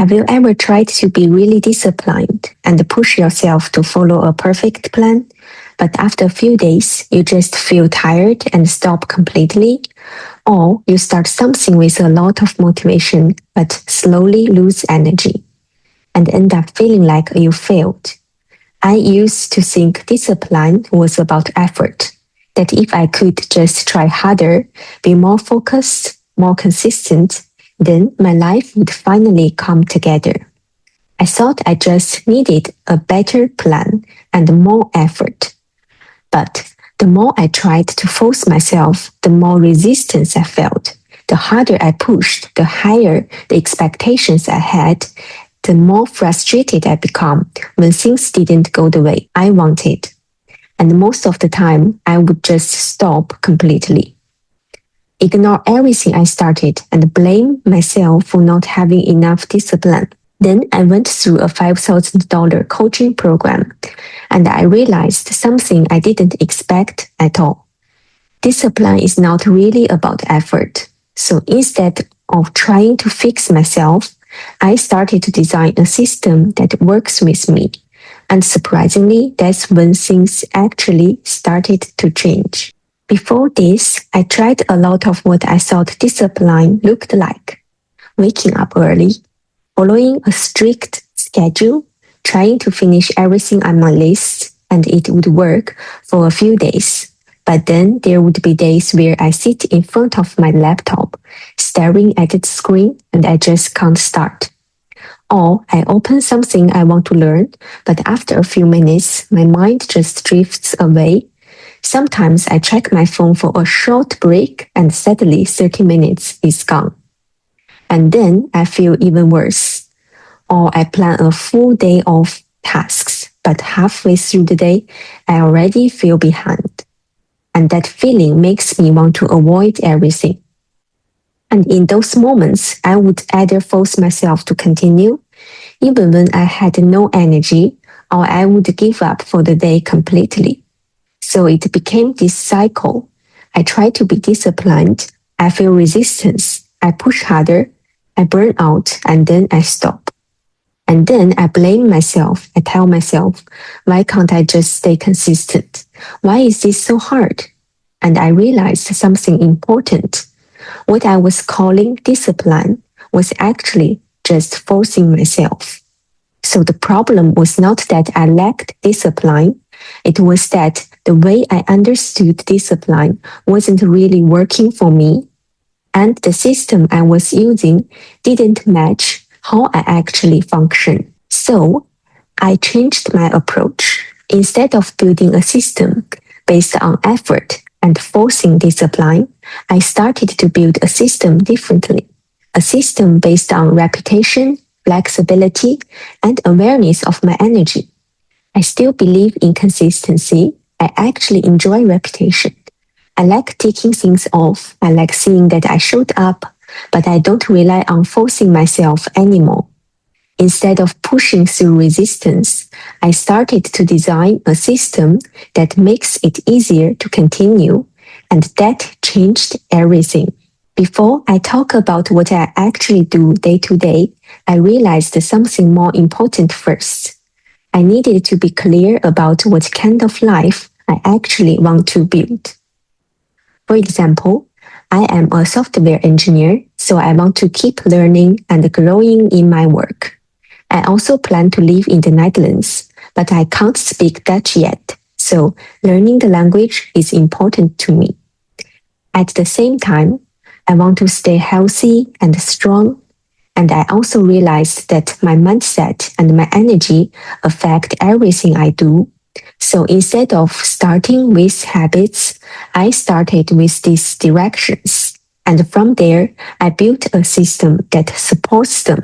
Have you ever tried to be really disciplined and push yourself to follow a perfect plan, but after a few days, you just feel tired and stop completely? Or you start something with a lot of motivation, but slowly lose energy and end up feeling like you failed? I used to think discipline was about effort, that if I could just try harder, be more focused, more consistent, then my life would finally come together. I thought I just needed a better plan and more effort. But the more I tried to force myself, the more resistance I felt. The harder I pushed, the higher the expectations I had, the more frustrated I become when things didn't go the way I wanted. And most of the time, I would just stop completely. Ignore everything I started and blame myself for not having enough discipline. Then I went through a $5,000 coaching program and I realized something I didn't expect at all. Discipline is not really about effort. So instead of trying to fix myself, I started to design a system that works with me. And surprisingly, that's when things actually started to change. Before this, I tried a lot of what I thought discipline looked like. Waking up early, following a strict schedule, trying to finish everything on my list, and it would work for a few days. But then there would be days where I sit in front of my laptop, staring at the screen, and I just can't start. Or I open something I want to learn, but after a few minutes, my mind just drifts away. Sometimes I check my phone for a short break and suddenly 30 minutes is gone. And then I feel even worse. Or I plan a full day of tasks, but halfway through the day, I already feel behind. And that feeling makes me want to avoid everything. And in those moments, I would either force myself to continue, even when I had no energy, or I would give up for the day completely. So it became this cycle. I try to be disciplined, I feel resistance, I push harder, I burn out, and then I stop. And then I blame myself. I tell myself, why can't I just stay consistent? Why is this so hard? And I realized something important. What I was calling discipline was actually just forcing myself. So the problem was not that I lacked discipline, it was that the way I understood discipline wasn't really working for me, and the system I was using didn't match how I actually function. So I changed my approach. Instead of building a system based on effort and forcing discipline, I started to build a system differently. A system based on reputation, flexibility, and awareness of my energy. I still believe in consistency. I actually enjoy repetition. I like taking things off. I like seeing that I showed up, but I don't rely on forcing myself anymore. Instead of pushing through resistance, I started to design a system that makes it easier to continue, and that changed everything. Before I talk about what I actually do day to day, I realized something more important first. I needed to be clear about what kind of life I actually want to build. For example, I am a software engineer, so I want to keep learning and growing in my work. I also plan to live in the Netherlands, but I can't speak Dutch yet, so learning the language is important to me. At the same time, I want to stay healthy and strong, and I also realized that my mindset and my energy affect everything I do. So instead of starting with habits, I started with these directions. And from there, I built a system that supports them,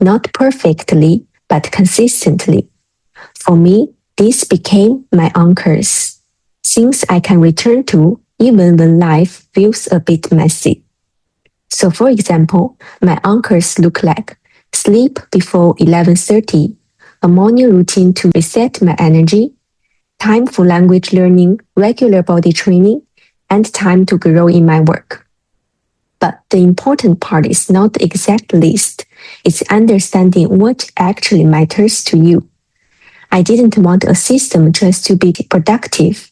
not perfectly, but consistently. For me, these became my anchors, things I can return to even when life feels a bit messy. So for example, my anchors look like sleep before 11:30, a morning routine to reset my energy, time for language learning, regular body training, and time to grow in my work. But the important part is not the exact list, It's understanding what actually matters to you. I didn't want a system just to be productive.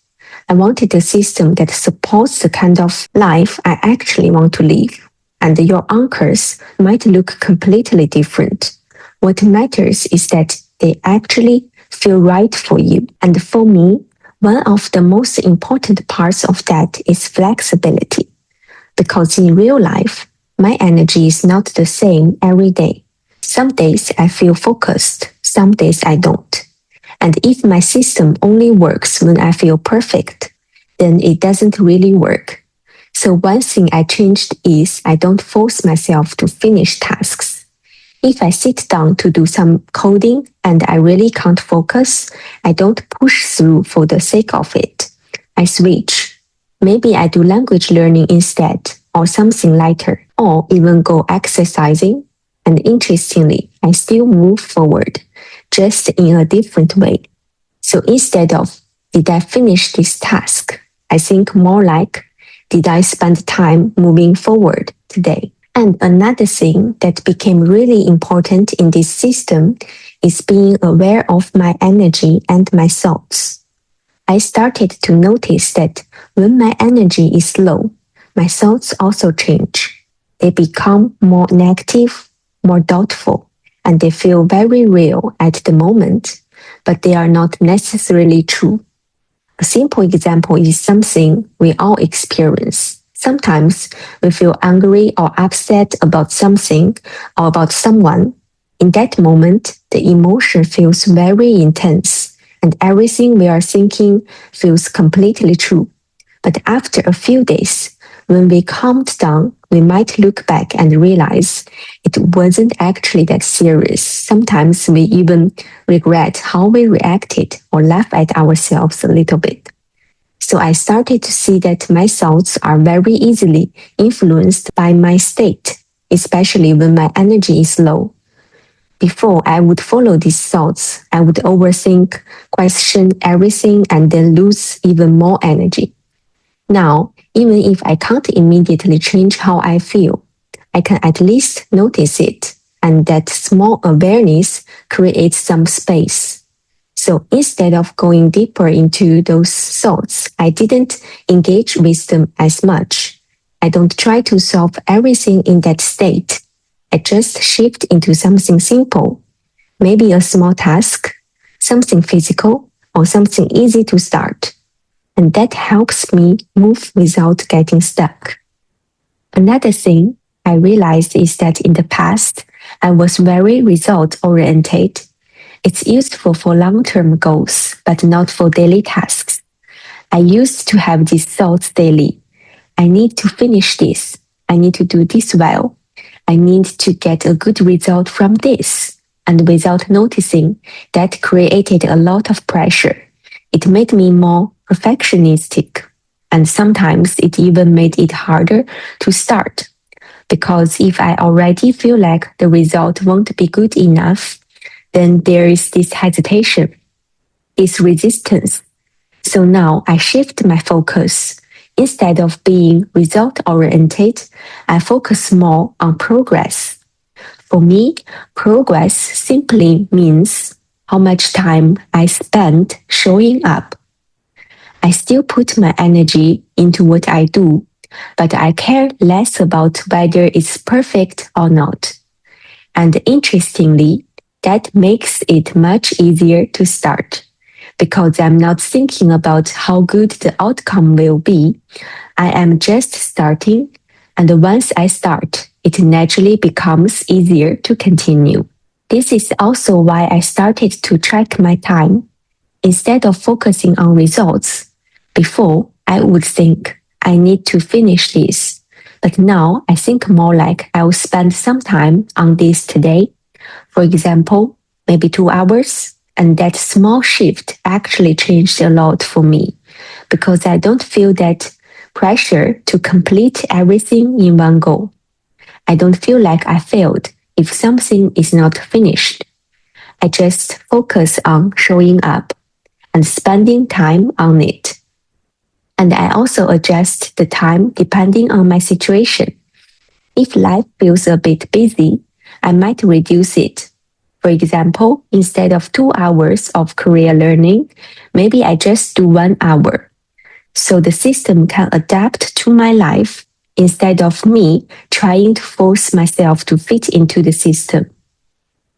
I wanted a system that supports the kind of life I actually want to live. And your anchors might look completely different. What matters is that they actually feel right for you. And for me, one of the most important parts of that is flexibility. Because in real life, my energy is not the same every day. Some days I feel focused, some days I don't. And if my system only works when I feel perfect, then it doesn't really work. So one thing I changed is I don't force myself to finish tasks. If I sit down to do some coding and I really can't focus, I don't push through for the sake of it. I switch. Maybe I do language learning instead, or something lighter, or even go exercising. And interestingly, I still move forward, just in a different way. So instead of, did I finish this task? I think more like, did I spend time moving forward today? And another thing that became really important in this system is being aware of my energy and my thoughts. I started to notice that when my energy is low, my thoughts also change. They become more negative, more doubtful, and they feel very real at the moment, but they are not necessarily true. A simple example is something we all experience. Sometimes we feel angry or upset about something or about someone. In that moment, the emotion feels very intense and everything we are thinking feels completely true. But after a few days, when we calmed down, we might look back and realize it wasn't actually that serious. Sometimes we even regret how we reacted or laugh at ourselves a little bit. So I started to see that my thoughts are very easily influenced by my state, especially when my energy is low. Before I would follow these thoughts, I would overthink, question everything, and then lose even more energy. Now, even if I can't immediately change how I feel, I can at least notice it, and that small awareness creates some space. So instead of going deeper into those thoughts, I didn't engage with them as much. I don't try to solve everything in that state. I just shift into something simple, maybe a small task, something physical, or something easy to start. And that helps me move without getting stuck. Another thing I realized is that in the past, I was very result oriented. It's useful for long-term goals, but not for daily tasks. I used to have these thoughts daily. I need to finish this. I need to do this well. I need to get a good result from this. And without noticing, that created a lot of pressure. It made me more perfectionistic. And sometimes it even made it harder to start. Because if I already feel like the result won't be good enough, then there is this hesitation, this resistance. So now I shift my focus. Instead of being result oriented, I focus more on progress. For me, progress simply means how much time I spend showing up. I still put my energy into what I do, but I care less about whether it's perfect or not. And interestingly, that makes it much easier to start because I'm not thinking about how good the outcome will be. I am just starting, and once I start, it naturally becomes easier to continue. This is also why I started to track my time. Instead of focusing on results, before I would think, I need to finish this. But now I think more like I will spend some time on this today. For example, maybe 2 hours. And that small shift actually changed a lot for me because I don't feel that pressure to complete everything in one go. I don't feel like I failed if something is not finished. I just focus on showing up and spending time on it. And I also adjust the time depending on my situation. If life feels a bit busy, I might reduce it. For example, instead of 2 hours of career learning, maybe I just do 1 hour. So the system can adapt to my life instead of me trying to force myself to fit into the system.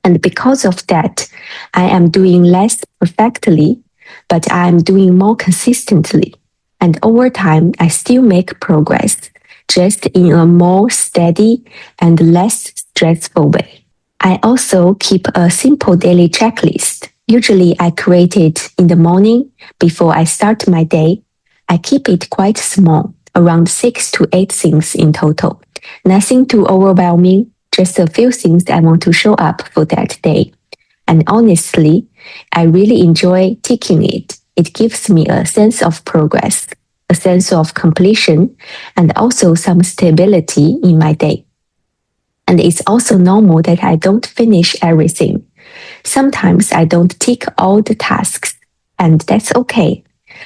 And because of that, I am doing less perfectly, but I am doing more consistently. And over time, I still make progress, just in a more steady and less stressful way. I also keep a simple daily checklist. Usually, I create it in the morning before I start my day. I keep it quite small, around 6 to 8 things in total. Nothing too overwhelming, just a few things I want to show up for that day. And honestly, I really enjoy ticking it. It gives me a sense of progress, a sense of completion, and also some stability in my day. And it's also normal that I don't finish everything. Sometimes I don't tick all the tasks, and that's okay.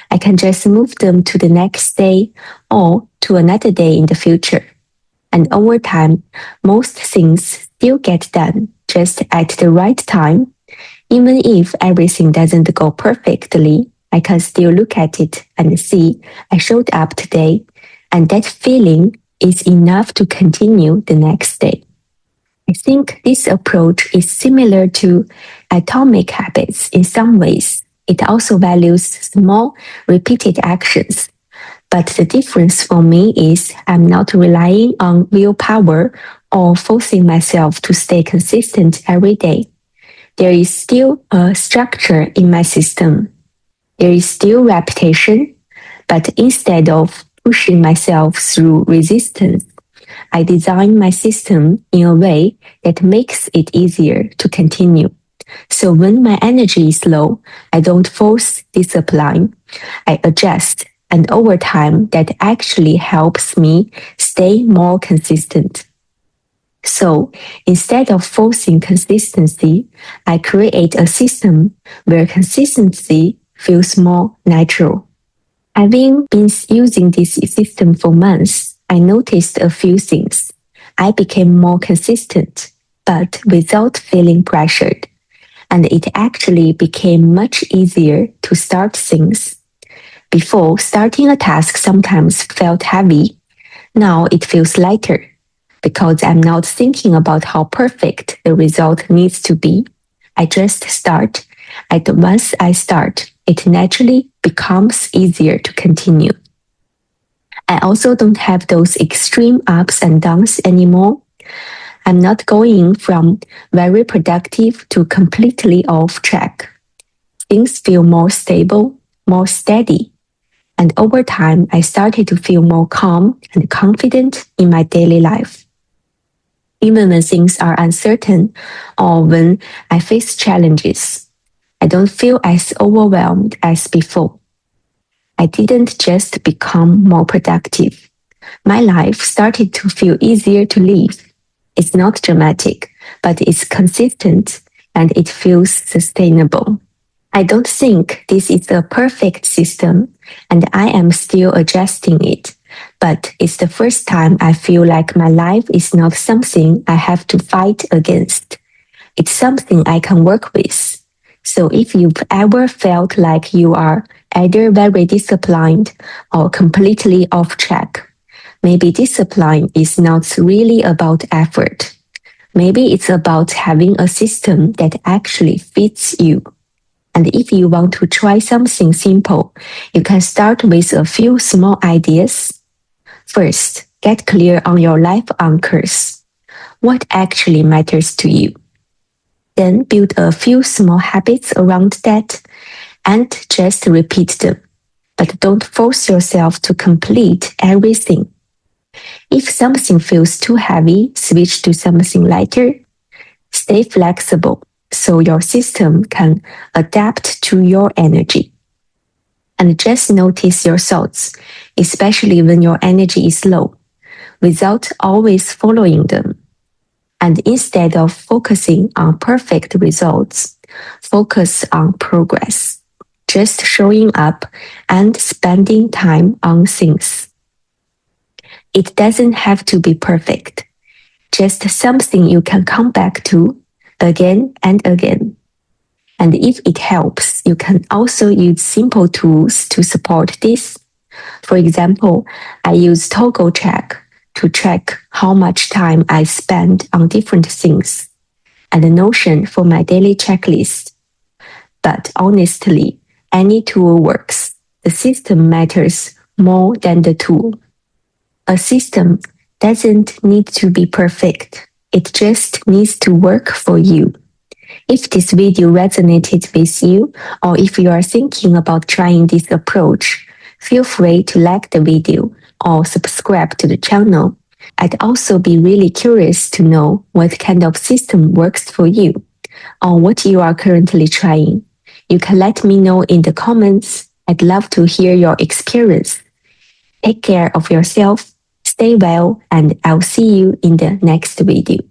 I can just move them to the next day or to another day in the future. And over time, most things still get done just at the right time. Even if everything doesn't go perfectly, I can still look at it and see I showed up today, and that feeling is enough to continue the next day. I think this approach is similar to atomic habits in some ways. It also values small, repeated actions. But the difference for me is I'm not relying on willpower or forcing myself to stay consistent every day. There is still a structure in my system. There is still repetition, but instead of pushing myself through resistance, I design my system in a way that makes it easier to continue. So when my energy is low, I don't force discipline. I adjust. And over time, that actually helps me stay more consistent. So instead of forcing consistency, I create a system where consistency feels more natural. Having been using this system for months, I noticed a few things. I became more consistent, but without feeling pressured. And it actually became much easier to start things. Before, starting a task sometimes felt heavy. Now it feels lighter because I'm not thinking about how perfect the result needs to be. I just start, and once I start, it naturally becomes easier to continue. I also don't have those extreme ups and downs anymore. I'm not going from very productive to completely off track. Things feel more stable, more steady. And over time, I started to feel more calm and confident in my daily life. Even when things are uncertain or when I face challenges, I don't feel as overwhelmed as before. I didn't just become more productive. My life started to feel easier to live. It's not dramatic, but it's consistent and it feels sustainable. I don't think this is a perfect system, and I am still adjusting it. But it's the first time I feel like my life is not something I have to fight against. It's something I can work with. So if you've ever felt like you are either very disciplined or completely off track, maybe discipline is not really about effort. Maybe it's about having a system that actually fits you. And if you want to try something simple, you can start with a few small ideas. First, get clear on your life anchors. What actually matters to you? Then build a few small habits around that and just repeat them. But don't force yourself to complete everything. If something feels too heavy, switch to something lighter. Stay flexible so your system can adapt to your energy. And just notice your thoughts, especially when your energy is low, without always following them. And instead of focusing on perfect results, focus on progress, just showing up and spending time on things. It doesn't have to be perfect. just something you can come back to again and again. And if it helps, you can also use simple tools to support this. For example, I use Toggle Check to track how much time I spend on different things, and Notion for my daily checklist. But honestly, any tool works. The system matters more than the tool. A system doesn't need to be perfect. It just needs to work for you. If this video resonated with you, or if you are thinking about trying this approach, feel free to like the video or subscribe to the channel. I'd also be really curious to know what kind of system works for you, or what you are currently trying. You can let me know in the comments. I'd love to hear your experience. Take care of yourself, stay well, and I'll see you in the next video.